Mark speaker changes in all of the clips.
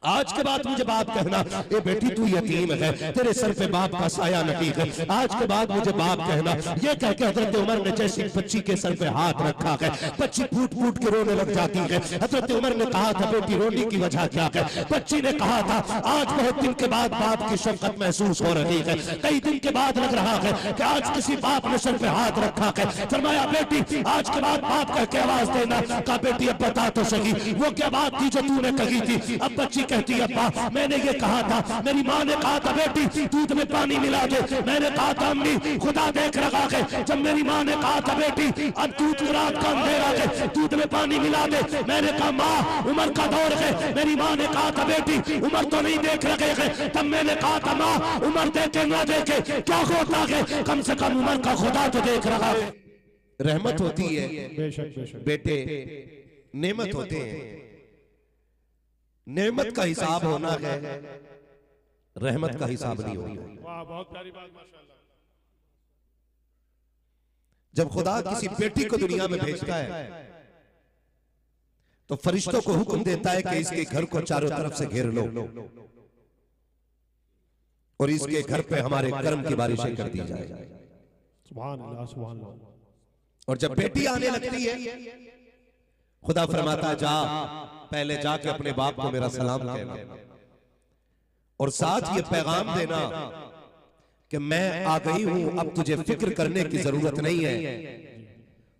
Speaker 1: आज के बाद मुझे बाप कहना, ए बेटी तू यतीम है, तेरे सर पे बाप का साया नहीं है। आज के बाद मुझे बाप कहना, ये कह के हजरत उमर ने जैसे बच्ची के सर पे हाथ रखा है, बच्ची फूट फूट के रोने लग जाती है। हजरत उमर ने कहा था, बेटी रोने की वजह क्या है? बच्ची ने कहा था, आज बहुत दिन के बाद बाप की शफकत महसूस हो रही है, कई दिन के बाद लग रहा है कि आज किसी बाप ने सर पे हाथ रखा है। फरमाया बेटी आज के बाद बाप कह के आवाज देना। कहा बेटी अब बता तो सही, वो क्या बात थी जो तूने कही थी? अब बच्ची कहती है, अब्बा मैंने ये कहा था, मेरी माँ ने कहा था बेटी दूध में पानी मिला दे। मैंने कहा था अम्मी खुदा देख रखा है। जब मेरी माँ ने कहा था बेटी अब दूध रात का अंधेरा है, दूध में पानी मिला दे, मैंने कहा माँ उमर का दौर है। मेरी माँ ने कहा था बेटी उमर तो नहीं देख रखे हैं। तब मैंने कहा था माँ उमर देखे ना देखे क्या होता है, कम से कम उमर का खुदा तो देख रहा है। रहमत होती है बेटे, नेमत होते हैं। नेमत का हिसाब होना है, रहमत का हिसाब नहीं होना।
Speaker 2: वाह बहुत प्यारी बात माशाल्लाह।
Speaker 1: जब खुदा किसी बेटी को दुनिया में भेजता है तो फरिश्तों को हुक्म देता है कि इसके घर को चारों तरफ से घेर लो और इसके घर पे हमारे कर्म की बारिशें कर दी जाए।
Speaker 2: सुभान अल्लाह सुभान अल्लाह।
Speaker 1: और जब बेटी आने लगती है खुदा फरमाता जा पहले जाके अपने बाप को मेरा सलाम कहना और साथ ये पैगाम देना कि मैं आ गई हूं, अब तुझे फिक्र करने की जरूरत नहीं है।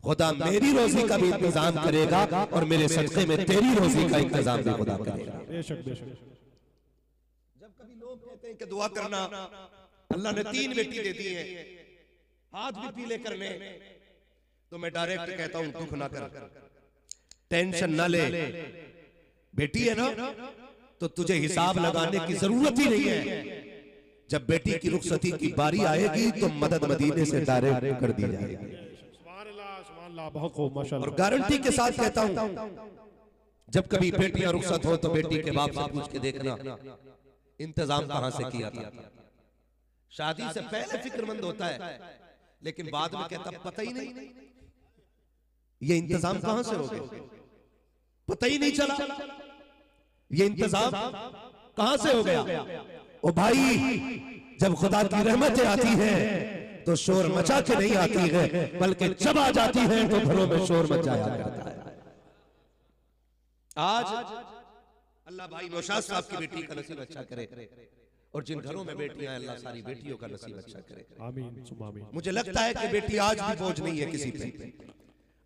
Speaker 1: खुदा मेरी रोजी का भी इंतजाम करेगा और मेरे सदक़े में तेरी रोजी का इंतजाम भी खुदा करेगा।
Speaker 2: बेशक बेशक।
Speaker 1: जब कभी लोग कहते हैं कि दुआ करना, अल्लाह ने 3 बेटी दे दी है, हाथ भी पीले करने, तो मैं डायरेक्ट कहता हूं दुख ना कर, टेंशन ना ले, बेटी है ना तो तुझे हिसाब लगाने की जरूरत ही नहीं है। जब बेटी की रुखसती की बारी आएगी तो मदद मदीने से डायरेक्ट कर दी जाएगी।
Speaker 2: सुभान अल्लाह बहुत खूब माशाल्लाह।
Speaker 1: और गारंटी के साथ कहता हूं जब कभी बेटियां रुखसत हो तो बेटी के बाप से पूछ के देखना इंतजाम कहां से किया था। शादी से पहले फिक्रमंद होता है लेकिन बाद में कहता पता ही नहीं ये इंतजाम कहां से हो गया, पता ही नहीं चला ये इंतजाम कहां से हो गया। ओ भाई जब खुदा की रहमतें आती हैं तो शोर मचा के नहीं आती है, बल्कि जब आ जाती है तो घरों में शोर मच जाया करता है। आज अल्लाह भाई नौशाद साहब की बेटी का नसीब अच्छा करे और जिन घरों में बेटियां हैं अल्लाह सारी बेटियों का नसीब अच्छा करे।
Speaker 2: आमीन सुमा आमीन।
Speaker 1: मुझे लगता है कि बेटी आज भी बोझ नहीं है किसी पे,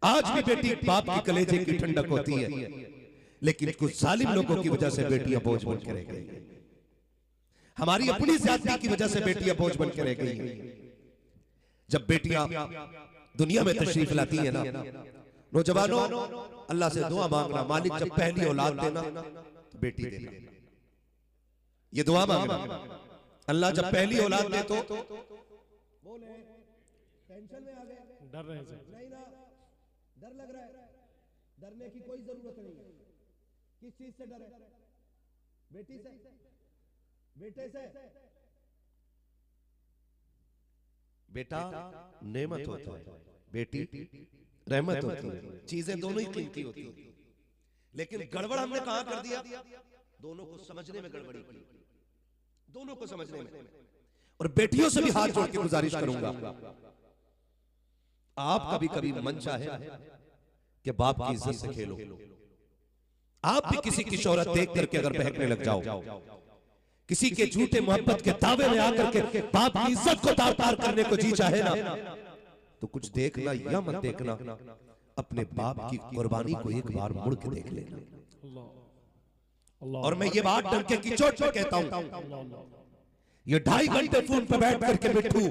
Speaker 1: आज भी बेटी बाप की कलेजे की ठंडक होती है, लेकिन कुछ जालिम लोगों की वजह से बेटियां बोझ बन के रह गई। हमारी अपनी ज्यादती की वजह से बेटियां बोझ बन के रह गई। जब बेटियां दुनिया में तशरीफ लाती है ना, नौजवानों अल्लाह से दुआ मांगना, मालिक जब पहली औलाद देना तो बेटी देना, ये दुआ मांगना। अल्लाह जब पहली औलाद दे तो बोले टेंशन में आ गए,
Speaker 2: डर रहे
Speaker 1: नहीं ना, डर लग रहा है, डरने की कोई जरूरत नहीं है। किस चीज से डरे? बेटी से, बेटे से। बेटा नेमत होता है, बेटी रहमत होती है, चीजें दोनों ही कीमती होती है। लेकिन गड़बड़ हमने कहां कर दिया? दोनों को समझने में गड़बड़ी की, दोनों को समझने में। और बेटियों से भी हाथ जोड़ के गुजारिश करूंगा, आप कभी कभी मन चाहे कि बाप की इज्जत से खेलो, आप भी किसी की शोहरत देख करके अगर बहकने लग जाओ, किसी के झूठे मोहब्बत के दावे में आकर के बाप की इज्जत को तार तार करने को जी चाहे ना, तो कुछ देखना या मत देखना, अपने बाप की कुर्बानी को एक बार मुड़ के देख लेना। और मैं ये बात डंके की चोट पे कहता हूं, ये 2.5 घंटे फोन पे बैठ करके बिट्टू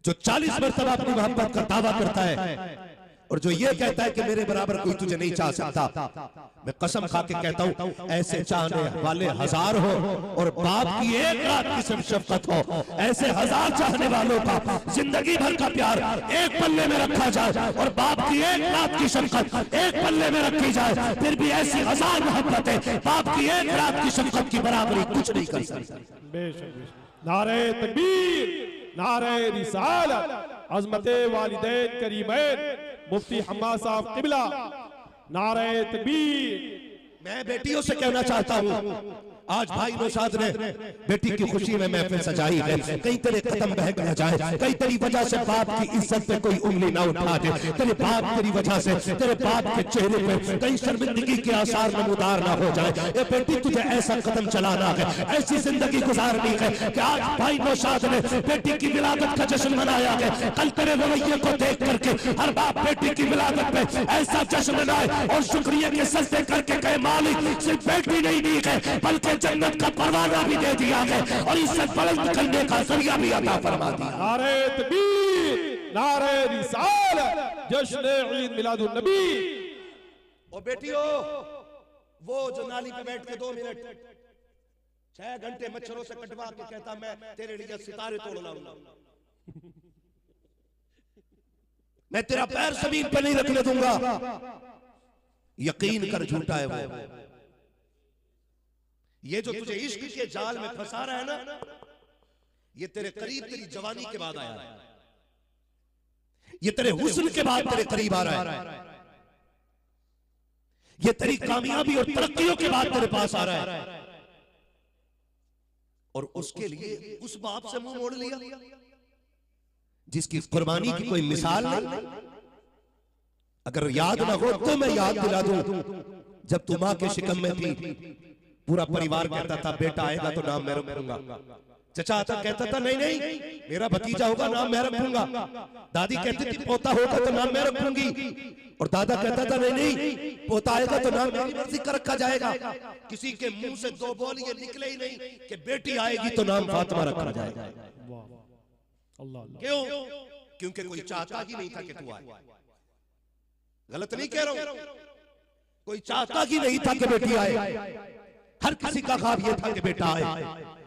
Speaker 1: जो 40 मरतबा अपनी मोहब्बत का दावा करता है और जो ये कहता है कि मेरे बराबर कोई तुझे नहीं चाह सकता, मैं कसम खा के कहता हूं ऐसे चाहने वाले 1000 हो और बाप की एक रात की सिर्फ शफकत हो, ऐसे 1000 चाहने वालों का जिंदगी भर का प्यार एक पल्ले में रखा जाए और बाप की एक रात की शफकत एक पल्ले में रखी जाए, फिर भी ऐसी 1000 मोहब्बतें बाप की एक रात की शफकत की बराबरी कुछ नहीं कर सकती।
Speaker 2: नारे तकबीर, नारे रिसालत, अज़मते वालिदैन करीमैन मुफ्ती हम्माद साहब क़िबला, नारे तकबीर,
Speaker 1: मैं बेटियों से कहना चाहता हूँ, आज भाई नौशाद ने बेटी की खुशी में महफिल सजाई है, कहीं तेरे कदम बहक न जाए, कहीं तेरी वजह से बाप की इज्जत पे कोई उंगली ना उठा दे, तेरे बाप तेरी वजह से तेरे बाप के चेहरे पे कहीं शर्मिंदगी के आसार नमूदार ना हो जाए। ये बेटी तुझे ऐसा कदम चलाना है, ऐसी जिंदगी गुजारनी है कि आज भाई नौशाद ने बेटी की विलादत का जश्न मनाया है। कल तेरे रवैये को देख करके हर बाप बेटी की विलादत पे ऐसा जश्न मनाए और शुक्रिया के सजदे करके कहे मालिक सिर्फ बेटी नहीं दी है बल्कि जन्नत का परवाना भी दे दिया है और इज्जत बुलंद करने का जरिया भी अता फरमा दिया।
Speaker 2: नारे तकबीर, नारे रिसालत, जश्न ईद मिलादुन नबी।
Speaker 1: और बेटियों, वो जो नाली पे बैठ के 2 मिनट 6 घंटे मच्छरों से कटवा के कहता मैं तेरे लिए सितारे तोड़ लाऊंगा, मैं तेरा पैर जमीन पे नहीं रखने दूंगा, यकीन कर झूठा है वो। ये जो तुझे इश्क के जाल में फंसा रहा है ना, ये तेरे करीब तेरी जवानी के बाद आया है, ये तेरे हुस्न के बाद तेरे करीब आ रहा है, ये तेरी कामयाबी और तरक्कियों के बाद तेरे पास आ रहा है। और उसके लिए उस बाप से मुंह मोड़ लिया जिसकी कुर्बानी की कोई मिसाल नहीं। अगर याद ना हो तो मैं याद दिला दूं, जब तू मां के शिकम में थी पूरा परिवार कहता था बेटा आएगा तो नाम मैं रखूंगा, चचा आता कहता था नहीं नहीं मेरा भतीजा होगा नाम मैं रखूंगा, दादी कहती थी पोता होगा तो नाम मैं रखूंगी, और दादा कहता था नहीं नहीं पोता आएगा तो नाम मेरी मर्जी का रखा जाएगा। किसी के मुंह से 2 बोल ये निकले ही नहीं कि बेटी आएगी तो नाम फातिमा रखा जाएगा। क्यों? क्योंकि कोई चाहता ही नहीं था कि तू आए। गलत नहीं कह रहा हूं, कोई चाहता ही नहीं था कि बेटी आए, हर किसी का ख्वाब ये था कि बेटा आए,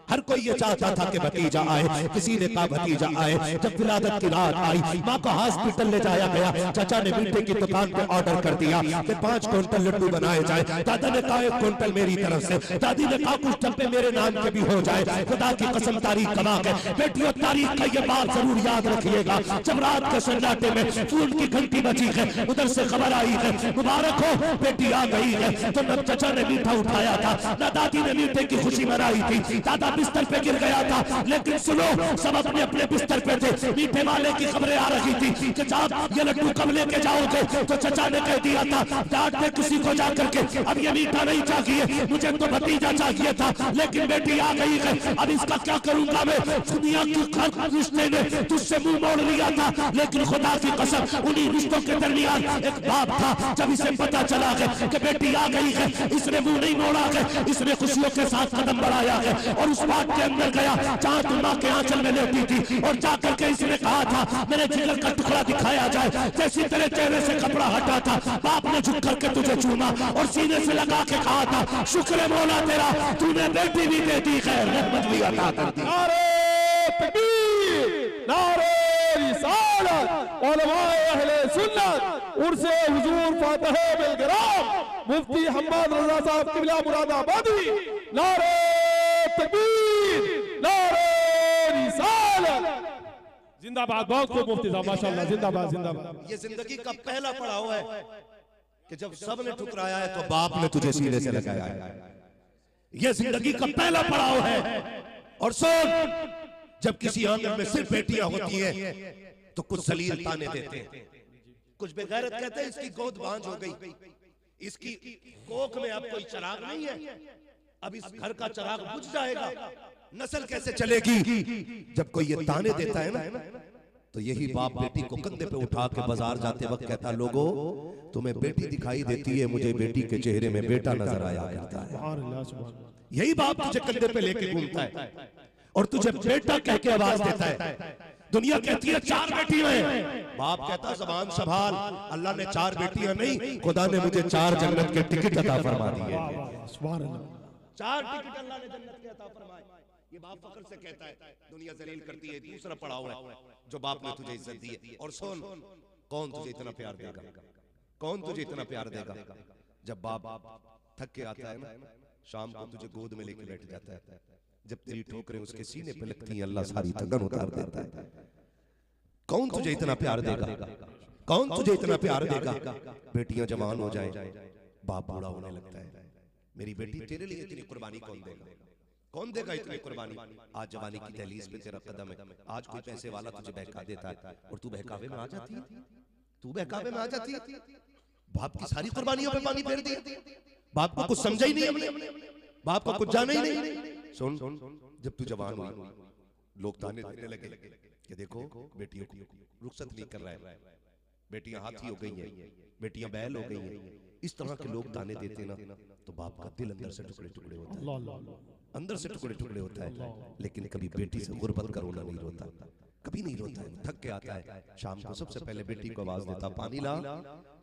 Speaker 1: हर कोई ये चाहता था कि भतीजा आए, किसी ने कहा भतीजा आए। जब विलादत की रात आई, माँ को हॉस्पिटल ले जाया गया, चाचा ने मीठे की दुकान पे ऑर्डर कर दिया कि 5 क्विंटल लड्डू बनाए जाए। दादा ने कहा 1 क्विंटल मेरी तरफ से, दादी ने कहा कुछ डब्बे मेरे नाम के भी हो जाए। खुदा की कसम तारीख कमा के बेटियों, तारीख का ये बात जरूर याद रखिएगा। जब रात के सन्नाटे में फोन की घंटी बजी है, उधर से खबर आई है मुबारक हो बेटी आ गई है, तो न चाचा ने मीठा उठाया था न दादी ने मीठे की खुशी मनाई थी। दादा बिस्तर पे गिर गया था, लेकिन सुनो सब अपने अपने बिस्तर पे थे। मीठे वाले की खबरें आ रही थी कि साहब ये लड्डू कब लेके जाओगे, तो चचा ने कह दिया था डांट में किसी को जा करके अब ये मीठा नहीं चाहिए, मुझे तो भतीजा चाहिए था, लेकिन बेटी आ गई है, अब इसका क्या करूंगा मैं। दुनिया की हर रिश्ते ने तुझसे मुंह मोड़ लिया था, लेकिन खुदा की कसम उन्हीं रिश्तों के दरमियान एक बाप था। जब इसे पता चला है कि बेटी आ गई है, इसने मुंह नहीं मोड़ा है, इसने खुशियों के साथ कदम बढ़ाया है और उस बात के अंदर गया जहां तुम मां के आंचल में लेटी थी, और जाकर के इसने कहा था मेरे जिगर का टुकड़ा दिखाया जाए। जैसे तेरे चेहरे से कपड़ा हटा था, बाप ने झुक करके तुझे चूमा और सीने से लगा के कहा था शुक्र है मौला तेरा, तूने बेटी भी दे दी, खैर रहमत भी अता कर दी।
Speaker 2: नारे तकबीर, नारे रिसालत, उलमाए अहले सुन्नत, उर्से हुजूर फातिह बिलगराम मुफ्ती हम्माद रजा साहब किबला मुरादाबादी। नारे तकबीर, नारे रिसालत, जिंदाबाद। बहुत खूब मुफ्ती साहब माशाअल्लाह, जिंदाबाद जिंदाबाद।
Speaker 1: ये जिंदगी का पहला पड़ाव है कि जब सबने ठुकराया है तो बाप ने तुझे सीने से लगाया है। ये जिंदगी का पहला पड़ाव है। और सुन, जब किसी आंगन में सिर्फ बेटियां होती हैं तो कुछ जलील ताने देते हैं, कुछ बेगैरत कहते हैं इसकी गोद बांझ हो गई, इसकी कोख में अब कोई चिराग नहीं है, अब इस घर का चिराग बुझ जाएगा, नस्ल कैसे चलेगी। जब कोई ये ताने देता है ना, तो यही बाप बेटी को कंधे पे उठा के बाजार जाते वक्त कहता लोगो तुम्हें बेटी दिखाई देती है, मुझे बेटी के चेहरे में बेटा नजर आया करता है। यही बाप तुझे कंधे पे लेके घूमता है और तुझे बेटा कह के आवाज देता है। दुनिया कहती है 4 बेटियां हैं, बाप कहता ज़बान संभाल, अल्लाह ने 4 बेटियां नहीं, खुदा ने मुझे 4 जन्नत के टिकट अता फरमा दिए। 4 टिकट अल्लाह ने जन्नत के अता फरमाए। ये बाप फख्र से कहता है, दुनिया जलील करती है। दूसरा पड़ाव है जो बाप ने तुझे इज्जत दी है। और सुन, कौन तुझे इतना प्यार देगा, कौन तुझे इतना प्यार देगा। जब बाप थक के आता है ना, शाम को तुझे गोद में लेके बैठ जाता है, जब तेरी ठोकरें उसके सीने पे लगती हैं, अल्लाह सारी थकन उतार देता है। कौन तुझे इतना प्यार देगा, कौन तुझे इतना प्यार देगा। बेटियां जवान हो जाए, बाप बूढ़ा होने लगता है, मेरी बेटी तेरे लिए इतनी कुर्बानी कौन देगा, कौन देगा इतनी कुर्बानी। आज जवानी की दहलीज पे तेरा कदम है, आज कोई पैसे वाला तुझे बहका देता है और तू बहकावे में आ जाती है, तू बहकावे में आ जाती है। बाप की सारी कुर्बानियों पे पानी फेर दिया, बाप को कुछ समझा ही नहीं हमने, बाप को कुछ जाना ही नहीं। सुन, जब तू जवान हुई लोग ताने देने लगे कि देखो बेटियों को रुखसत नहीं कर रहा है, बेटियां हाथी हो गई हैं, बेटियां बैल हो गई हैं, इस तरह के लोग ताने देते ना तो बाप का दिल अंदर से टुकड़े टुकड़े होता है, अंदर से टुकड़े टुकड़े होता है। लेकिन कभी बेटी से गुर्बत का रोना नहीं रोता, कभी नहीं रोता है, थक के आता है, शाम को सबसे पहले बेटी को आवाज देता पानी ला।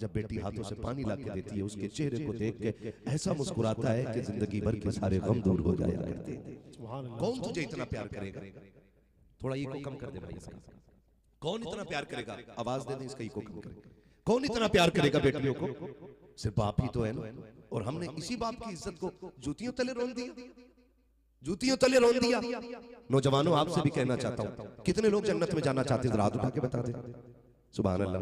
Speaker 1: जब बेटी हाथों से पानी ला के देती है, उसके चेहरे को देख के ऐसा मुस्कुराता है कि जिंदगी भर के सारे गम दूर हो जाया करते हैं। कौन तुझे इतना प्यार करेगा, थोड़ा ये को कम कर दे भाई साहब, कौन इतना प्यार करेगा, आवाज दे दे इसका को कम कर, कौन इतना प्यार करेगा बेटियों को, सिर्फ बाप ही तो है ना। और हमने इसी बाप की इज्जत को जूतियों तले रोन दिया, जूतियों तले रोन दिया। नौजवानों आपसे भी कहना चाहता हूं, कितने लोग जन्नत में जाना चाहते हैं, हाथ उठा के बता दे। सुभान अल्लाह।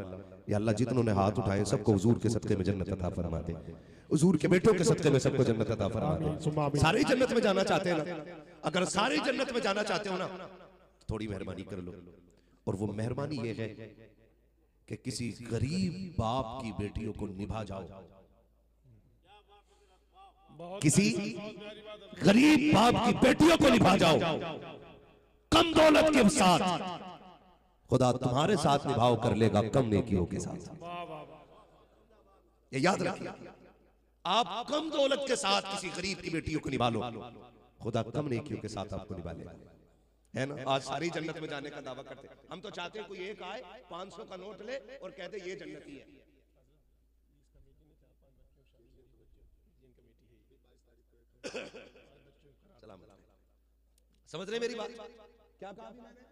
Speaker 1: या अल्लाह जितनों ने हाथ उठाए सबको हुजूर के सदक़े में जन्नत अता फरमा दे, हुजूर के बेटों के सदक़े में सबको जन्नत अता फरमा दे। सारे जन्नत में जाना चाहते हैं ना, अगर सारे जन्नत में जाना चाहते हो ना तो थोड़ी मेहरबानी कर लो। और वो मेहरबानी ये है कि किसी गरीब बाप की बेटियों को निभा जाओ, किसी गरीब बाप की बेटियों को निभा जाओ, कम दौलत के साथ खुदा तुम्हारे साथ निभाव कर लेगा कम नेकियों के साथ। ये याद रखिए, आप कम दौलत के साथ किसी गरीब की बेटियों को निभा लो, खुदा कम नेकियों के साथ आपको निभा लेगा, है ना। आज सारी जन्नत में जाने का दावा करते, हम तो चाहते हैं कोई एक आए 500 का नोट ले और कहते ये जन्नती है। समझ रहे मेरी बात, क्या कहा अभी मैंने,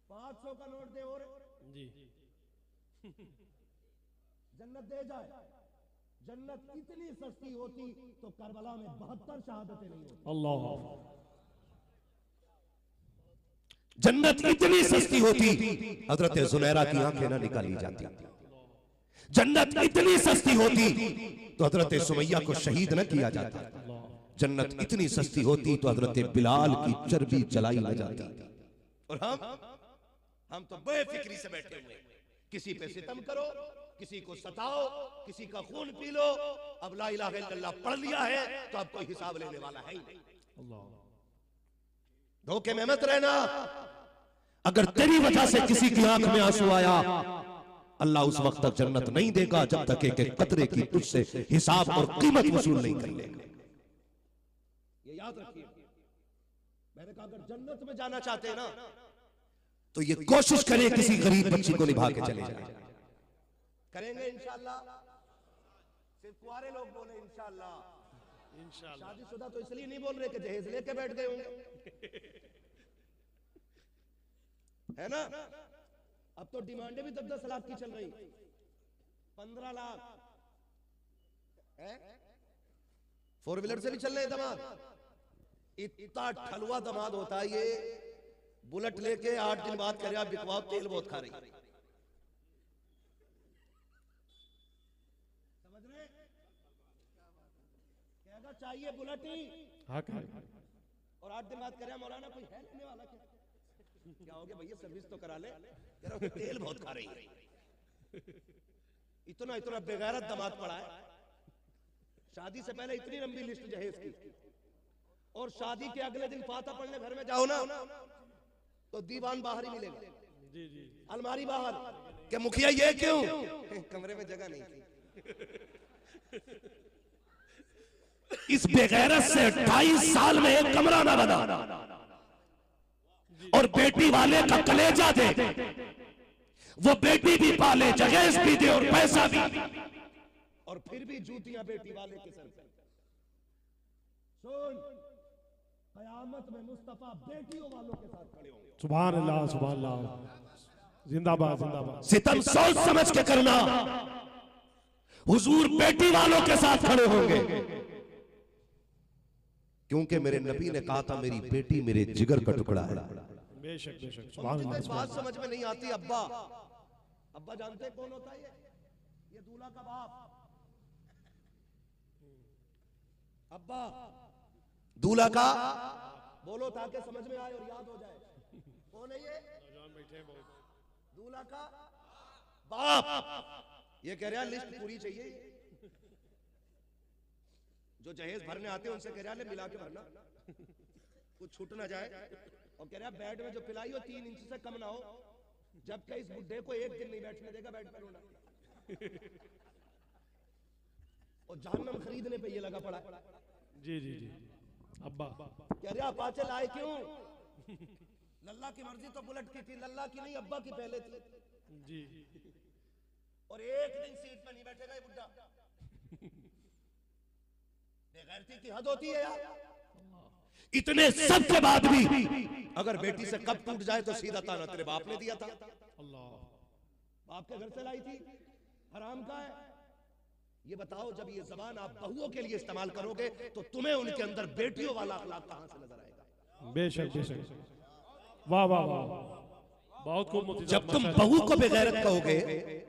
Speaker 1: 500 का नोट दे और जी जन्नत दे जाए। जन्नत इतनी सस्ती होती तो करबला में 72 शहादतें नहीं होती। अल्लाह, जन्नत इतनी सस्ती होती हजरत जुनैरा की आंखें ना निकाली जाती, जन्नत इतनी सस्ती होती तो हजरत सुमैया को शहीद न किया जाता, जन्नत इतनी सस्ती होती तो हजरत बिलाल की चर्बी जलाई न जाती। और हम तो बेफिक्री से बैठे हुए, किसी पे सितम करो, किसी को सताओ, किसी का खून पी लो, अब ला इलाहा इल्लल्लाह पढ़ लिया है तो अब कोई हिसाब लेने वाला है ही नहीं। धोखे में मत रहना, अगर तेरी वजह से किसी की आंख में आंसू आया, अल्लाह उस वक्त तक जन्नत नहीं देगा जब तक एक कतरे की तुझसे हिसाब और कीमत वसूल नहीं कर लेगा। ये याद रखिए, मैंने कहा अगर जन्नत में जाना चाहते हैं ना तो ये कोशिश करें किसी गरीब बच्ची को निभा के चले जाए। करेंगे इंशाअल्लाह, सिर्फ कुआरे लोग बोले इंशाअल्लाह, शादीशुदा तो इसलिए नहीं बोल रहे कि जहेज लेके बैठ गए होंगे, है ना। अब तो डिमांडें भी 10-10 लाख की चल रही, 15 लाख है, 4 व्हीलर से भी चल रहे दामाद। इतना ठलुआ दामाद होता है ये, बुलेट लेके 8 दिन बाद करे आप बिकवाओ, तेल बहुत खा रही, समझ रहे, कहेगा चाहिए बुलेट ही, और 8 दिन बाद करे मौलाना कोई है लेने वाला क्या, क्या हो गया भैया सर्विस तो करा ले, तेल बहुत खा रही है। इतना इतना बेगैरत दामाद पड़ा है, शादी से पहले इतनी लंबी लिस्ट जहेज की, और शादी के अगले दिन फाता पढ़ने घर में जाओ ना तो दीवान बाहर ही मिलेगा, जी जी, अलमारी बाहर, क्या मुखिया ये क्यों, कमरे में जगह नहीं थी। इस बेगैरत से 28 साल में एक कमरा ना बना, और बेटी वाले का कलेजा दे, वो बेटी भी पाले, जहेज भी दे और पैसा भी, और फिर भी जूतियां बेटी वाले के सर पे। सुन, कयामत में मुस्तफा बेटियों वालों के साथ खड़े होंगे।
Speaker 2: सुभान अल्लाह, सुभान अल्लाह, जिंदाबाद जिंदाबाद।
Speaker 1: सितम सोच समझ के करना, हुजूर बेटी वालों के साथ खड़े होंगे, क्योंकि मेरे नबी ने कहा था मेरी बेटी मेरे जिगर का टुकड़ा है।
Speaker 2: बेशक बेशक, सुभान अल्लाह।
Speaker 1: बात समझ में नहीं आती, अब्बा, अब्बा जानते कौन होता है ये दूल्हा का बाप, अब्बा दूल्हा का बोलो ताकि समझ में आए और याद हो जाए। कौन है ये? दूल्हा का बाप। ये कह रहा है लिस्ट पूरी चाहिए। जो जहेज भरने आते हैं उनसे कह रहा है मिला के भरना, कुछ छूट ना जाए। और कह रहा है बेड में जो पिलाई हो 3 इंच से कम ना हो, जबकि इस बुड्ढे को एक दिन नहीं बैठने देगा बेड पर रोना। और जहन्नम खरीदने पे ये लगा पड़ा।
Speaker 2: जी जी जी अब्बा
Speaker 1: कह रहा अपाचे लाए क्यों? लल्ला की मर्जी तो बुलेट की थी, लल्ला की नहीं अब्बा की पहले थी
Speaker 2: जी।
Speaker 1: और एक दिन सीट पे नहीं बैठेगा ये बुड्ढा। बेगैरती की हद होती है यार। इतने सब के बाद भी अगर बेटी से कब टूट जाए तो सीधा ताना तेरे बाप ने दिया था।
Speaker 2: अल्लाह
Speaker 1: बाप के घर से लाई थी, हराम का है। ये बताओ जब ये जबान आप बहुओं के लिए इस्तेमाल करोगे तो तुम्हें उनके अंदर बेटियों वाला अखलाक कहां से नजर आएगा?
Speaker 2: बेशक बेशक। वाह वाह वाह बहुत खूब।
Speaker 1: जब तुम बहू को बेगैरत कहोगे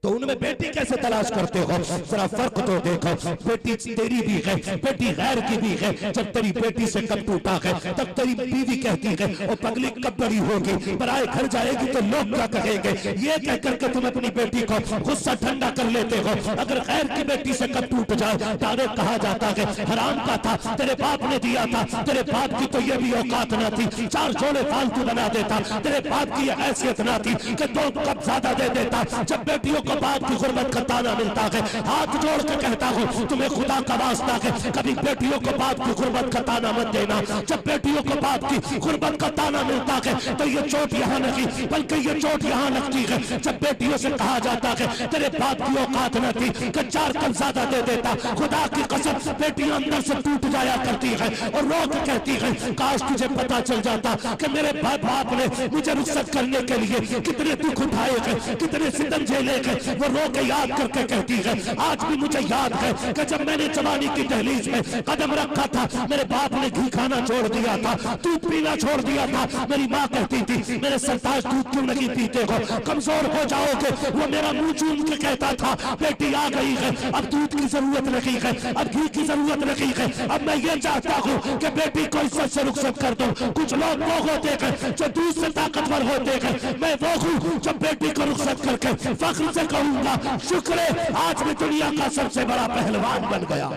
Speaker 1: तो उनमें बेटी कैसे तलाश करते हो? जरा फर्क तो देखो। बेटी तेरी भी है, बेटी गैर की भी है। जब तेरी बेटी से कब टूटा है तब तेरी बीवी कहती है और पगली कब बड़ी होगी, पराए घर जाएगी तो लोग क्या कहेंगे। ये कह करके तुम अपनी बेटी को गुस्सा ठंडा कर लेते हो। अगर गैर की बेटी से कब टूट जाए डायरेक्ट कहा जाता है हराम का था, तेरे बाप ने दिया था, तेरे बाप की तो ये भी औकात ना थी, 4 जोड़े फालतू बना देता, तेरे बाप की हैसियत ना थी कि 2 कप ज्यादा दे देता। जब बेटियों को बाप की गुर्बत का ताना मिलता है, हाथ जोड़ के कहता हूँ तुम्हें खुदा का वास्ता है कभी बेटियों को बाप की गुर्बत का ताना मत देना। जब बेटियों को बाप की गुर्बत का ताना मिलता है तो ये चोट यहाँ नहीं बल्कि ये चोट यहाँ लगती है जब बेटियों से कहा जाता है तेरे बाप की औकात न थी कि 4 कप ज्यादा दे देता। खुदा की कसम बेटियां अंदर से टूट जाया करती है और रो के कहती है काश तुझे पता चल जाता कि मेरे बाप ने मुझे रुखसत करने के लिए कितने दुख उठाए हैं, कितने सितम झेले हैं। वो रो के याद करके कहती है आज भी मुझे याद है कि जब मैंने जवानी की दहलीज में कदम रखा था मेरे बाप ने घी खाना छोड़ दिया था, दूध पीना छोड़ दिया था। मेरी माँ कहती थी मेरे सरताज दूध क्यों नहीं पीते हो, कमजोर हो जाओगे। वो मेरा मुंह चूम के कहता था बेटी आ गई है, अब दूध की जरूरत नहीं है, अब घी की जरूरत नहीं है। अब मैं ये चाहता हूँ कि बेटी को इज्जत से रुखसत कर दो। कुछ लोग वो होते हैं जो दूध से ताकतवर होते हैं, मैं वो हूँ जो बेटी को रुखसत करके फख्र से कहूंगा शुक्र है आज मैं दुनिया का सबसे बड़ा पहलवान बन गया।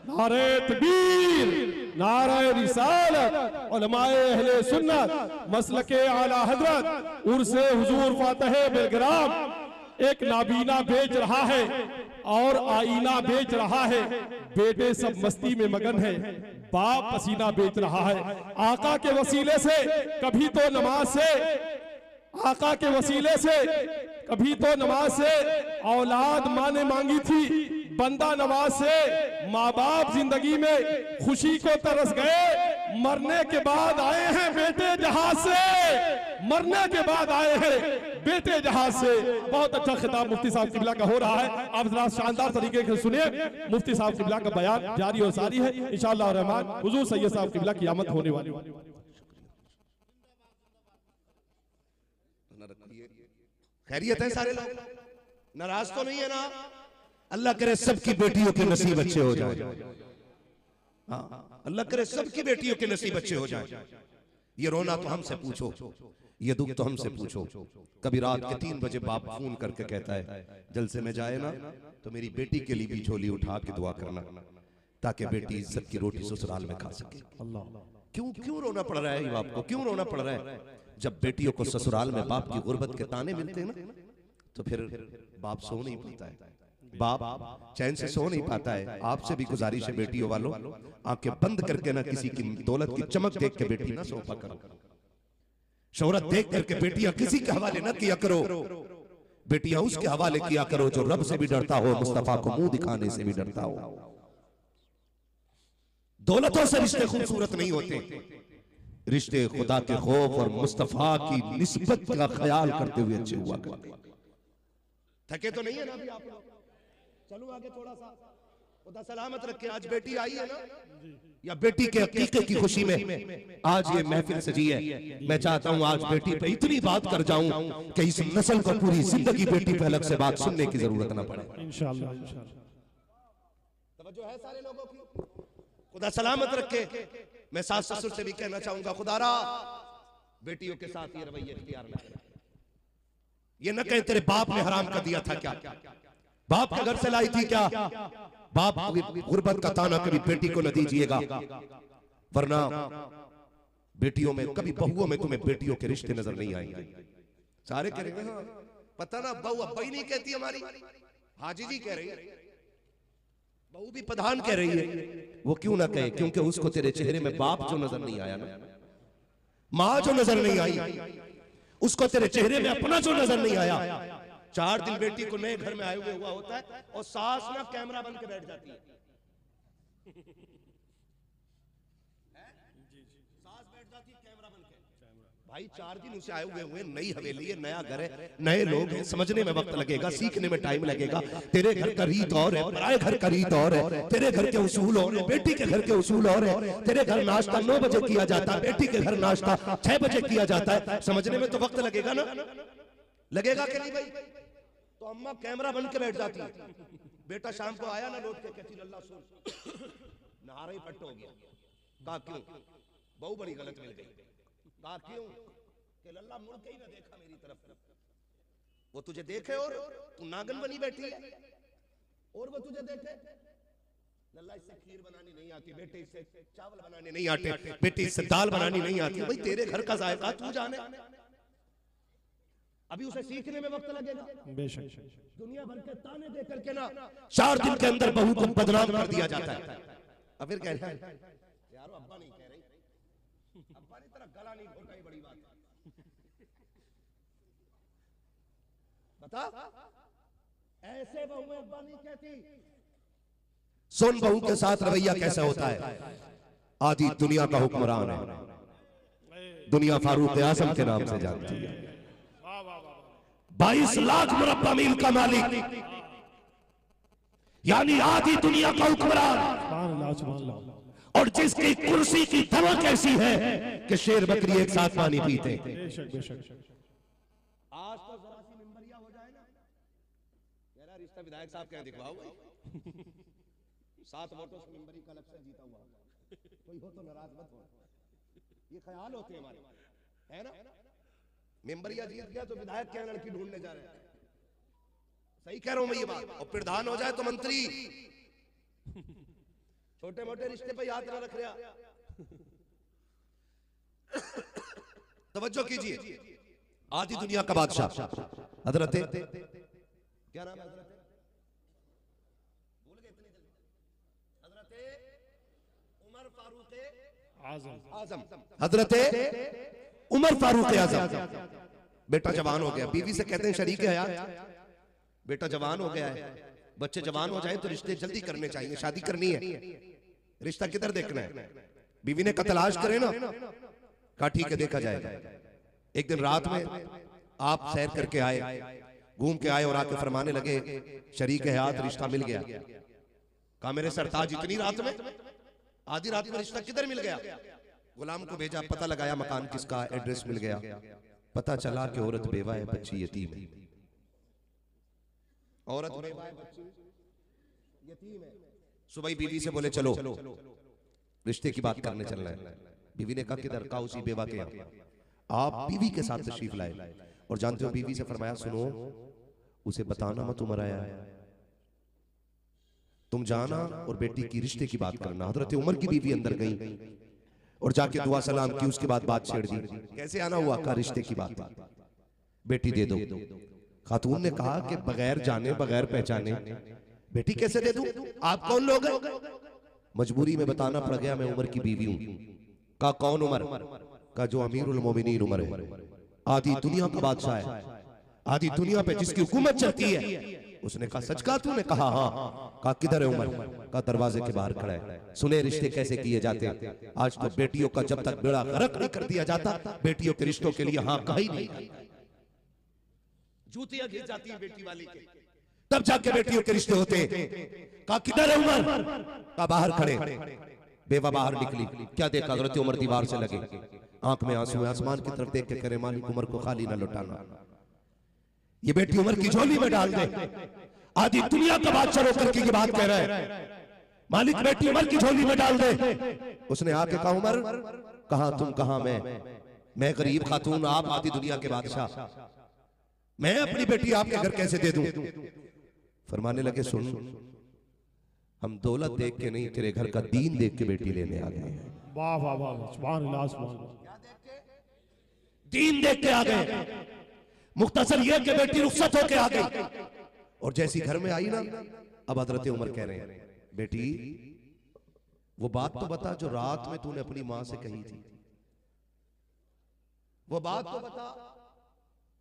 Speaker 2: नारे तकबीर, नारे रिसालत, उलमाए अहले सुन्नत, मसलके आला हजरत, उर्से हुजूर फातह बेलग्राम एक नाबीना बेच रहा है और आईना बेच रहा है। बेटे सब मस्ती में मगन है, बाप पसीना बेच रहा है। आका के वसीले से कभी तो नमाज से, आका के वसीले से कभी तो नमाज से औलाद माँ ने मांगी थी, बंदा नवाज से माँ बाप जिंदगी में खुशी को तरस गए। मरने के बाद आए हैं बेटे जहाज से, मरने के बाद आए हैं बेटे जहाज से। बहुत अच्छा खिताब मुफ्ती साहब किबला का हो रहा है, आप जरा शानदार तरीके से सुनिए। मुफ्ती साहब किबला का बयान जारी और सारी है इंशाअल्लाह रहमान। हुजूर सैयद साहब किबला की आमद होने वाली।
Speaker 1: खैरियत है, सारे लोग नाराज तो नहीं है ना? अल्लाह करे सबकी बेटियों के नसीब अच्छे हो जाए। हाँ, अल्लाह करे सबकी बेटियों के नसीब अच्छे हो जाए। ये रोना तो हमसे पूछो, ये दुख तो हमसे पूछो। कभी रात के 3 बजे बाप फोन करके कहता है जलसे में जाए ना तो मेरी बेटी के लिए भी झोली उठा के दुआ करना ताकि बेटी इज्जत की रोटी ससुराल में खा सके। क्यों रोना पड़ रहा है बाप को? क्यों रोना पड़ रहा है? जब बेटियों को ससुराल में बाप की गुर्बत के ताने मिलते हैं ना तो फिर बाप सो नहीं पाता है, बाप चैन से सो नहीं पाता है। आपसे भी गुजारिश है बेटियों वालों, आंखें बंद करके ना किसी की दौलत की चमक देख के बेटी ना सोफा करो, शोहरत देख करके बेटियां किसी के हवाले न किया करो। बेटियां उसके हवाले किया करो जो रब से भी डरता हो, मुस्तफा को मुंह दिखाने से भी डरता हो। दौलतों से रिश्ते खूबसूरत नहीं होते, रिश्ते खुदा के खौफ और मुस्तफा की निस्बत का ख्याल करते हुए अच्छे हुआ करते। थके तो नहीं है ना अभी आप लोग? चलो आगे थोड़ा सा, खुदा सलामत रखे। आज बेटी आई है ना, या बेटी के अकीके की खुशी में आज ये महफिल सजी है। मैं चाहता हूं आज बेटी पे इतनी बात कर जाऊं कि इस नस्ल को पूरी जिंदगी बेटी पे अलग से बात सुनने की जरूरत ना पड़े।
Speaker 2: इंशाअल्लाह।
Speaker 1: तवज्जो है सारे लोगों की? खुदा सलामत रखे। मैं सास ससुर से भी कहना चाहूंगा, खुदारा बेटियों के साथ ये रवैया इख्तियार न करें। ये न कहें तेरे बाप ने हराम कर दिया था क्या, बाप के घर से लाई थी क्या। बाप गुर्बत का ताना कभी बेटी को न दीजिएगा, वरना बेटियों में कभी बहुओं में तुम्हें बेटियों के रिश्ते नजर नहीं आएंगे। सारे करेंगे हाँ, पता ना बहू अब्बा ही नहीं कहती हमारी, हाजी जी कह रही है, बहू भी प्रधान कह रही है। वो क्यों ना कहे, क्योंकि उसको तेरे चेहरे में बाप जो नजर नहीं आया ना, माँ जो नजर नहीं आई, उसको तेरे चेहरे में अपना जो नजर नहीं आया। 4 दिन बेटी को नए घर में आए हुए हुआ होता है और सास ना कैमरा बन के बैठ जाती है। सास बैठ जाती है कैमरा बन के। भाई 4 दिन उसे आए हुए नई हवेली है, नया घर है, नए लोग हैं, समझने में वक्त लगेगा, सीखने में टाइम लगेगा। तेरे घर का रीत और है, पराए घर का रीत और है। तेरे घर के उसूल और है, बेटी के घर के उसूल और है। तेरे घर नाश्ता 9 बजे किया जाता है, बेटी के घर नाश्ता 6 बजे किया जाता है। समझने में तो वक्त लगेगा ना, लगेगा कि नहीं भाई। तो अम्मा कैमरा बन के बैठ जाती है। बेटा शाम को आया ना लौट के, कहती अल्लाह सुन नहारा ही पट्ट हो गया। कहा क्यों, बहू बड़ी गलत मिल गई। कहा क्यों, कि लल्ला मुड़ के ही ना देखा मेरी तरफ, वो तुझे देखे और तू नागन बनी बैठी है, और वो तुझे देखे। लल्ला इससे खीर बनानी नहीं आती बेटे, इससे चावल बनाने नहीं आते बेटे, इससे दाल बनानी नहीं आती। भाई तेरे घर का जायका तू जाने, अभी उसे सीखने में वक्त लगेगा। बेशक दुनिया भर के ताने दे करके ना 4 दिन के अंदर बहू को बदनाम कर दिया जाता है। अब फिर कह रहे हैं यार अब्बा नहीं कह रही, अब्बा की तरह गला नहीं घोटा, ही बड़ी बात बता। ऐसे बहू अब्बा नहीं कहती। सुन बहू के साथ रवैया कैसा होता है। आदि दुनिया का हुक्मरान है, दुनिया फारूक आजम के नाम से जानती है। 22 लाख मुरब्बा मील का मालिक, यानी आधी दुनिया का हुक्मरान, और जिसकी कुर्सी की धमक ऐसी है कि शेर बकरी एक साथ पानी पीते। आज तो जरा सी मिंबरिया हो जाए ना, मेरा रिश्ता विधायक साहब क्या दिखवाओ 7 वोटों से मिंबरी का इलेक्शन जीता हुआ, कोई हो तो नाराज मत हो। ये ख्याल होते हैं हमारे, है ना। मेंबरिया जीत गया तो विधायक क्या लड़की ढूंढने जा रहे हैं। सही कह रहा हूं मैं ये बात। और प्रधान हो जाए तो मंत्री, छोटे मोटे रिश्ते पे याद ना रख रहा। तवज्जो कीजिए, आधी दुनिया का बादशाह हजरत क्या नाम है, भूल गए इतनी जल्दी, हजरत उमर फारूक आजम, हजरत उमर फारूक आजम। बेटा जवान हो गया, बीवी से कहते हैं शरीक हयात, बेटा जवान हो गया है, बच्चे जवान हो जाए तो रिश्ते जल्दी करने चाहिए, शादी करनी है, रिश्ता किधर देखना है। बीवी ने कहा तलाश करे ना, कहा ठीक है देखा जाएगा। एक दिन रात में आप सैर करके आए, घूम के आए और आके फरमाने लगे शरीक हयात रिश्ता मिल गया। कहा मेरे सरताज इतनी रात में, आधी रात में रिश्ता किधर मिल गया। गुलाम को भेजा, पता लगाया मकान किसका, एड्रेस मिल गया, पता चला कि औरत बेवा है, बच्ची यतीम है। औरत बेवा है, बच्ची यतीम है। सुबह बीवी से बोले चलो रिश्ते की बात करने चलना है। बीवी ने कहा किधर, कहा उसी बेवा के यहाँ। आप बीवी के साथ तशरीफ लाए और जानते हो बीवी से फरमाया सुनो उसे बताना मत उमर आया है, तुम जाना और बेटी की रिश्ते की बात करना। हजरत उमर की बीवी अंदर गई और जाके दुआ सलाम की, उसके बाद बात छेड़ दी। कैसे आना हुआ, का रिश्ते की बात, बेटी दे दो। खातून ने कहा कि बगैर जाने बगैर पहचाने बेटी कैसे दे दूं, आप कौन लोग हैं। मजबूरी में बताना पड़ गया मैं उमर की बीवी हूं। कहा कौन उमर, का जो अमीरुल मोमिनीन उमर है, आधी दुनिया का बादशाह है, आधी दुनिया पे जिसकी हुकूमत चलती है। उसने कहा सच कहा तूने, कहा हाँ। कहा किधर है उमर, का दरवाजे के बाहर खड़ा है। सुने रिश्ते कैसे किए जाते हैं। आज तो बेटियों का जब तक बेड़ा गर्क नहीं कर दिया जाता, बेटियों के रिश्तों के लिए हाँ कहा ही नहीं, जूतियां घिस जाती है बेटी वाली के, तब जाके बेटियों के रिश्ते होते हैं। कहा किधर है उमर, का बाहर खड़े। बेवा बाहर निकली, क्या देखा, हजरत उमर दीवार से लगे, आंख में आंसू, आसमान की तरफ देख के करे मालिक उमर को खाली ना लौटाना, ये बेटी उमर की झोली में डाल दे। आधी दुनिया का बादशाह होकर के ये बात कह रहा है। मालिक बेटी उमर की झोली में डाल दे। उसने आके कहा उमर कहां तुम कहां मैं गरीब खातून, आप आधी दुनिया के बादशाह, मैं अपनी बेटी आपके घर कैसे दे दूं? फरमाने लगे सुन, हम दौलत देख के नहीं तेरे घर का दीन देख के बेटी लेने आ गए।
Speaker 2: वाह वाह वाह, सुभान अल्लाह सुभान अल्लाह।
Speaker 1: दीन देख के आ गए। मुख्तसर ये कि बेटी रुखसत होके आ गई और जैसी घर में आई ना, अब हजरत उमर कह रहे हैं बेटी वो बात तो बता जो रात में तूने अपनी मां से कही थी, वो बात तो बता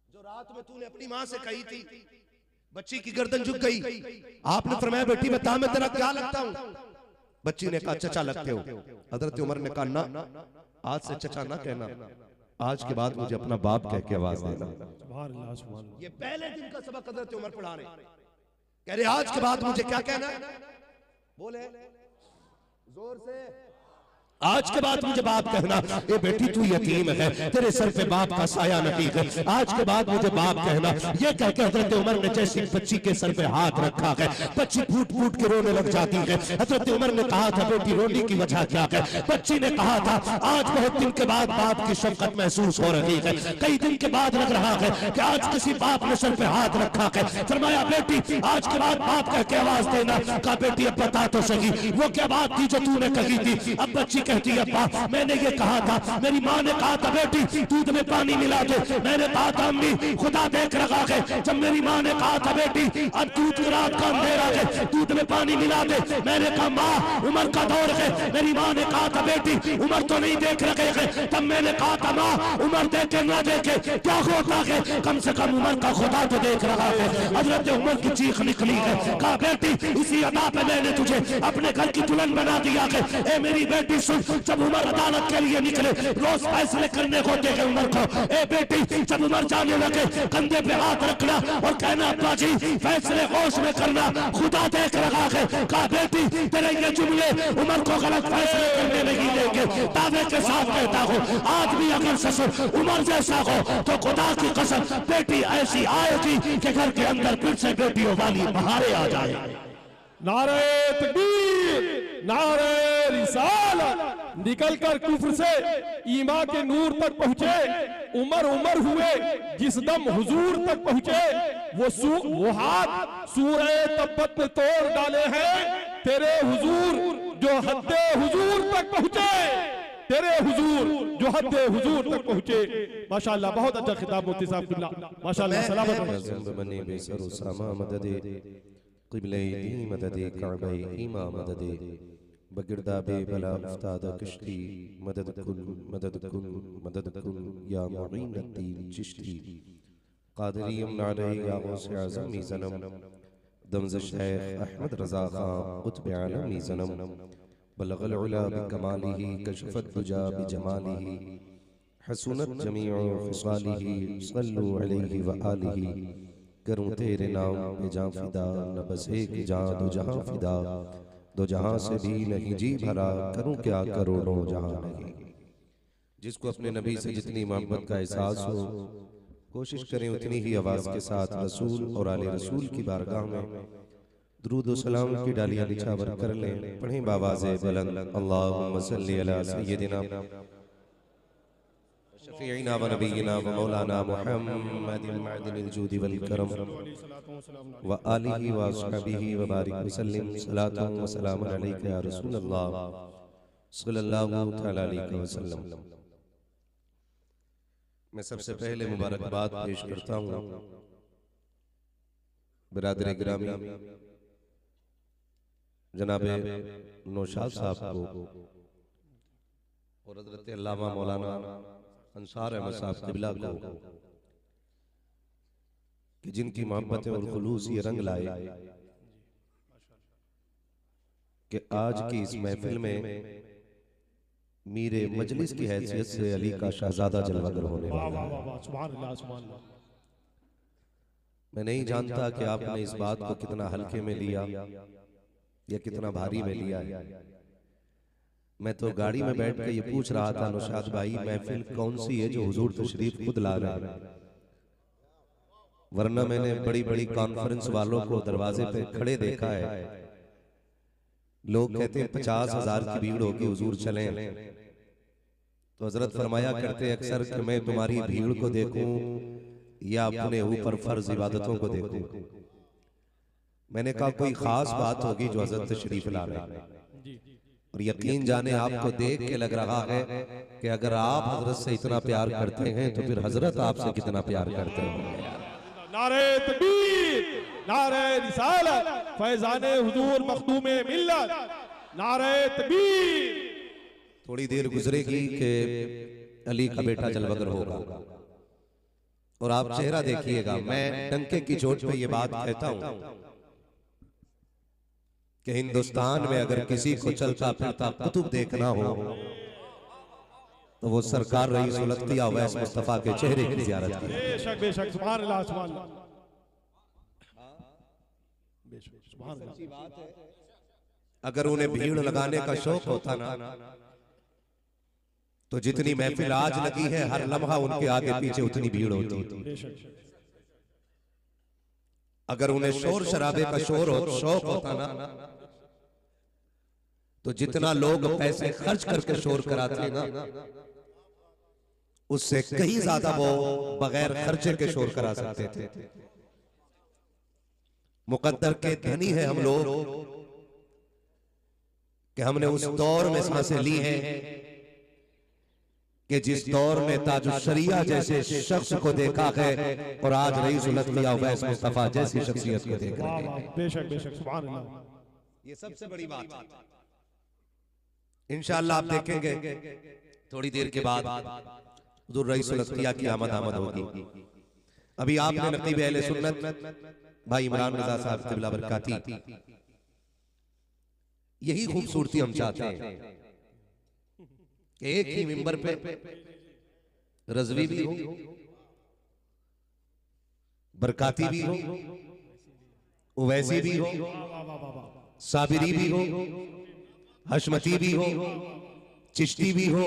Speaker 1: जो रात में तूने अपनी मां से कही थी। बच्ची की गर्दन झुक गई। आपने फरमाया बेटी बता मैं तेरा क्या लगता हूं? बच्ची ने कहा चचा लगते हो। हजरत उमर ने कहा ना, आज से चचा ना कहना, आज के बाद मुझे अपना बाप कह के आवाज देना।
Speaker 2: सुभान अल्लाह सुभान अल्लाह।
Speaker 1: ये पहले दिन का सबक हजरत उमर पढ़ा रहे, कह रहे आज के बाद मुझे क्या कहना है? बोले जोर से, आज के बाद मुझे बाप कहना। ये बेटी तू यतीम है, तेरे सर पे बाप का साया नहीं है, आज के बाद मुझे बाप कहना। ये कह के हजरत उमर ने जैसे बच्ची के सर पे हाथ रखा है, बच्ची फूट फूट के रोने लग जाती है। हजरत उमर ने कहा था बेटी रोने की वजह क्या है? बच्ची ने कहा था आज बहुत दिन के बाद बाप की शफकत महसूस हो रही है, कई दिन के बाद लग रहा है कि आज किसी बाप ने सर पे हाथ रखा है। फरमाया बेटी आज के बाद बाप कह के आवाज देना। कहा बेटी अब बता तो सही वो क्या बात थी जो तूने कही थी? अब बच्ची कहती है अब्बा मैंने ये कहा था, मेरी माँ ने कहा था बेटी दूध में पानी मिला दे। मैंने कहा था अम्मी खुदा देख रखा है। जब मेरी माँ ने कहा था बेटी अब दूध रात का अंधेरा है दूध में पानी मिला दे, मैंने कहा माँ उमर का दौर है। मेरी माँ ने कहा था बेटी उमर तो नहीं देख रखे हैं। तब मैंने कहा था माँ उमर देखे ना देखे क्या होता है, कम से कम उमर का खुदा तो देख रहा है। हजरत उमर की चीख निकली है। कहा बेटी इसी अदा पे मैंने तुझे अपने घर की दुल्हन बना दिया है। ए मेरी बेटी सुन, जब उमर अदालत के लिए निकले रोज फैसले करने होते हैं उमर को। ए बेटी जब उमर जाने लगे कंधे पे हाथ रखना और कहना अब्बा जी फैसले होश में करना, खुदा देख रहा है। कहा बेटी तेरे ये जुमले उमर को गलत फैसले करने नहीं देंगे। दावे के साथ कहता हूँ आज भी अगर ससुर उमर जैसा हो तो खुदा की कसम बेटी ऐसी आएगी कि घर के अंदर फिर से बेटियों वाली बहारें आ जाए।
Speaker 2: नारे तकबीर, नारे रिसालत। निकलकर कुफ्र से ईमा के नूर तक पहुंचे उमर हुए जिस दम हुजूर तक पहुंचे। वो हाथ सूरह तब्बत में तोड़ डाले हैं तेरे हुजूर जो हद्दे हुजूर तक पहुंचे, तेरे हुजूर जो हद्दे हुजूर तक पहुंचे। माशाअल्लाह बहुत अच्छा खिताब मुफ्ती साहब किबला, माशाअल्लाह सलामत
Speaker 1: क़िबले दी मददे काबे ईमा मददे बगिरदाबे बला उस्ताद कश्ती मदद कुल या मुईनुद्दीन चिश्ती क़ादरी नारे या गौसे आज़म ज़नम दमज़ शेख अहमद रज़ा खां क़ुत्ब आलमी ज़नम बलगल उला बिकमालिही कशफत दुजा बिजमालिही हसूनत जमीउ ख़िसालिही सल्लु अलैहि व आलिही। करूं तेरे नाम पे जां फिदा न बस एक जां दो जहां फिदा, दो जहां से भी नहीं जी भरा करूं क्या करोड़ों जहां नहीं। जिसको अपने नबी से जितनी मोहब्बत का एहसास हो कोशिश करें उतनी ही आवाज के साथ रसूल और आले रसूल की बारगाह में दुरूद व सलाम की डालियां निछावर कर लें। पढ़ें बावाज़े बुलंद अल्लाहुम्मा सल्ली अला सय्यिदिना शफ़ीइना व नबीना व मौलाना मुहम्मदिन मअदिनिल जूदि वल करम व आलिहि व अस्हाबिहि व बारिक वसल्लिम सलातन व सलामुन अलैका या रसूलल्लाह सल्लल्लाहु तआला अलैहि वसल्लम। मैं सबसे पहले मुबारकबाद पेश करता हूँ बिरादर गिरामी जनाबे नौशाद साहब को और हज़रत अल्लामा मौलाना अंसार अहमद साहब क़िबला को कि जिनकी मोहब्बतें और खुलूस ये रंग लाए कि आज की इस महफिल में मीरे मजलिस की हैसियत से अली का शहजादा जलवागर होने वाला है। मैं नहीं जानता कि आपने इस बात को कितना हल्के में लिया या कितना भारी में लिया है। मैं तो गाड़ी में बैठ के ये पूछ रहा था नौशाद भाई महफिल कौन सी है जो हुजूर तशरीफ खुद ला रहे हैं, वरना मैंने बड़ी बड़ी कॉन्फ्रेंस वालों को दरवाजे पे खड़े देखा है लोग कहते हैं 50,000 की भीड़ होगी हुजूर चलें, तो हजरत फरमाया करते अक्सर कि मैं तुम्हारी भीड़ को देखूं या अपने ऊपर फर्ज इबादतों को देखूं। मैंने कहा कोई खास बात होगी जो हजरत तशरीफ ला रहे हैं, और यकीन जाने आपको देख के लग रहा है कि अगर आप हजरत से इतना प्यार करते हैं तो फिर हजरत आपसे कितना प्यार करते होंगे।
Speaker 2: नारे तकबीर, नारे रिसालत, फैजाने हुजूर मखदूमे मिल्लत, नारे तकबीर।
Speaker 1: थोड़ी देर गुजरेगी कि अली का बेटा जलवगर होगा, और आप चेहरा देखिएगा। मैं डंके की चोट पे ये बात कहता हूं कि हिंदुस्तान में अगर किसी को चलता फिरता कुतुब देखना हो तो वो सरकार रईस उल अख्तिया अवैस मुस्तफा के चेहरे की ज़ियारत की।
Speaker 2: बेशक बेशक, सुभान अल्लाह सुभान अल्लाह, बेशक सुभान अल्लाह।
Speaker 1: अगर उन्हें भीड़ लगाने का शौक होता ना तो जितनी महफिल आज लगी है हर लम्हा उनके आगे पीछे उतनी भीड़ होती। अगर उन्हें शोर शराबे का शौक होता ना तो जितना लोग पैसे खर्च करके शोर कराते ना उससे कहीं ज्यादा वो बगैर खर्चे के शोर करा सकते थे। मुकद्दर के धनी है हम लोग कि हमने उस दौर में सांसें ली हैं कि जिस दौर में ताजुश शरिया जैसे शख्स को देखा है और आज रईस उल अख्तिया अवैस मुस्तफा जैसी शख्सियत को देख रहे हैं।
Speaker 2: बेशक बेशक, सुभान अल्लाह।
Speaker 1: ये सबसे बड़ी बात है। इंशाअल्लाह आप देखेंगे थोड़ी देर के बाद हुजूर रईस उल अख्तिया की आमद होगी। अभी आपने नकीब अहले सुन्नत भाई इमरान रजा साहब क़िबला बरकाती, यही खूबसूरती हम चाहते हैं कि एक ही मिंबर पे रज़वी भी हो, बरकाती भी हो, उवैसी भी हो, साबिरी भी हो, हशमती भी हो, चिश्ती भी हो,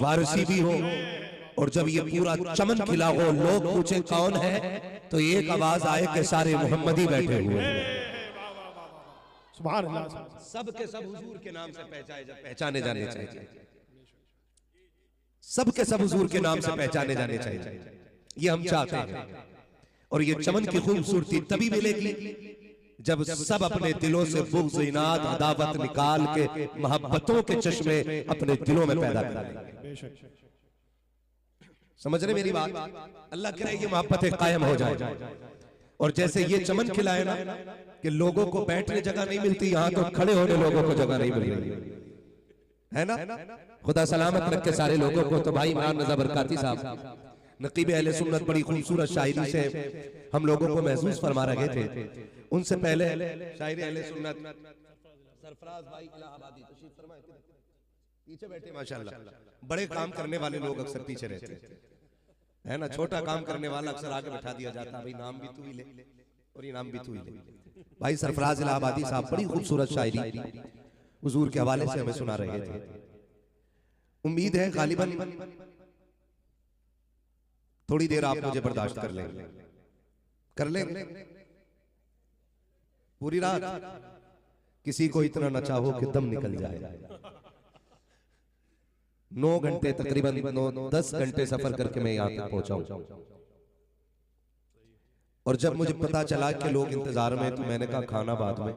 Speaker 1: वारसी भी हो, और जब ये पूरा चमन खिला हो लोग पूछे कौन है तो एक आवाज आए कि सारे मोहम्मदी बैठे हुए हैं।
Speaker 2: सुभान अल्लाह।
Speaker 1: सब के सब हुजूर के नाम से पहचाने जाने चाहिए, सब के सब हुजूर के नाम से पहचाने जाने चाहिए। ये हम चाहते हैं, और ये चमन की खूबसूरती तभी मिलेगी जब सब अपने दिलों से बुग़्ज़, इनाद, अदावत निकाल के मोहब्बतों के चश्मे अपने दिलों में पैदा करेंगे। समझ रहे मेरी बात? अल्लाह करे ये मोहब्बतें कायम हो जाए। और जैसे ये चमन खिलाए ना कि लोगों को बैठने जगह नहीं मिलती, यहाँ तो खड़े होने लोगों को जगह नहीं मिल रही है ना। खुदा सलामत रखे सारे लोगों को। तो भाई इमरान रजा बरकाती साहब नकीब अहले सुन्नत बड़ी खूबसूरत शायरी से हम लोगों को महसूस फरमा रहे थे। उनसे पहले शायर अहले सुन्नत सरफराज भाई इलाहाबादी तशरीफ फरमाए, पीछे बैठे माशाअल्लाह। बड़े काम करने वाले लोग अक्सर पीछे रहते है ना, छोटा काम करने वाला अक्सर आगे बैठा दिया जाता है, भाई नाम भी तू ही ले और ये नाम भी तू ही ले। भाई सरफराज इलाहाबादी साहब बड़ी खूबसूरत शायरी हुजूर के हवाले से हमें सुना रहे थे। उम्मीद है गालिबन थोड़ी देर आप मुझे बर्दाश्त कर लेंगे पूरी रात किसी को इतना न चाहो कि दम निकल जाए। 9 घंटे तकरीबन 9-10 घंटे सफर करके मैं यहाँ तक पहुंचा हूं, और जब मुझे पता चला कि लोग इंतजार में, तो मैंने कहा खाना बाद में,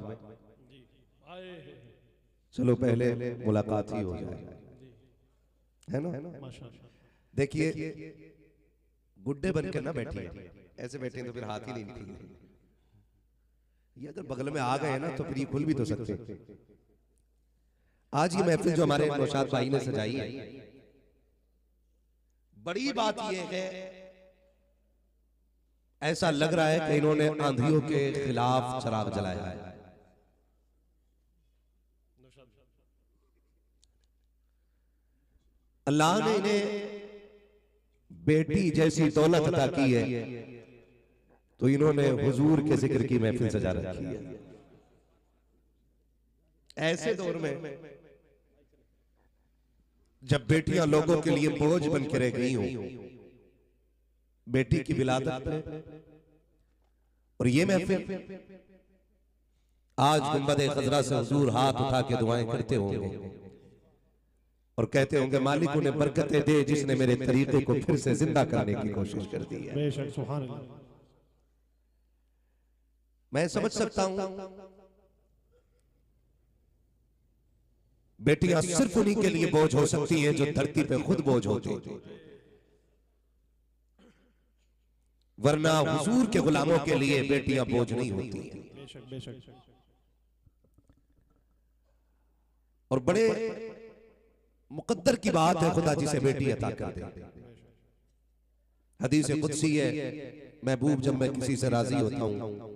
Speaker 1: चलो पहले मुलाकात ही हो जाए, है ना। देखिए गुड्डे बन के ना बैठिए, ऐसे बैठे तो फिर हाथ ही नहीं निकलेंगे। ये अगर बगल में आ गए ना तो फिर ये खुल भी तो सकते। आज ये महफिल जो हमारे नौशाद भाई ने सजाई है, बड़ी बात यह है ऐसा लग रहा है कि इन्होंने आंधियों के खिलाफ चिराग जलाया है। अल्लाह ने इन्हें बेटी जैसी दौलत अता की है, तो इन्होंने हुजूर के जिक्र की महफिल सजा रखी है। ऐसे दौर में जब बेटियां लोगों के लिए बोझ बन के रह गई हों, बेटी की विलादत पे, और ये महफिल आज गुंबद खजरा से हुजूर हाथ उठा के दुआएं करते होंगे और कहते होंगे मालिक उन्हें बरकतें दे जिसने मेरे तरीके को फिर से जिंदा करने की कोशिश कर दी है।
Speaker 2: बेशक सुभान अल्लाह।
Speaker 1: मैं समझ सकता हूं बेटियां सिर्फ उन्हीं के लिए बोझ हो सकती हैं जो धरती पे खुद बोझ होती, वरना हुजूर के गुलामों के लिए बेटियां बोझ नहीं होती।
Speaker 2: बेशक बेशक।
Speaker 1: और बड़े मुकद्दर की बात है खुदा जिसे बेटी अता कर दे। हदीस कुदसी है, महबूब जब मैं किसी से राजी होता हूं,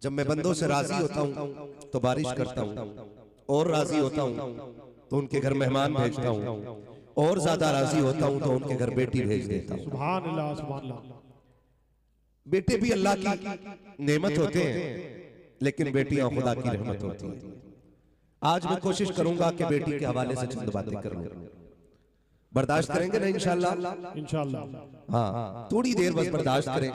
Speaker 1: जब मैं बंदों से राजी होता हूं तो बारिश करता हूं, और राजी होता हूं तो उनके घर मेहमान भेजता हूं, और ज्यादा राजी होता हूं तो उनके घर बेटी भेज देता हूं।
Speaker 2: सुभान अल्लाह सुभान अल्लाह।
Speaker 1: बेटे भी अल्लाह की नेमत होते हैं, लेकिन बेटियां खुदा की रहमत होती हैं। आज मैं कोशिश करूंगा कि बेटी के हवाले से चंद बातें कर लूं। बर्दाश्त करेंगे ना इंशाअल्लाह?
Speaker 2: इंशाअल्लाह।
Speaker 1: हाँ, थोड़ी देर बस बर्दाश्त करें।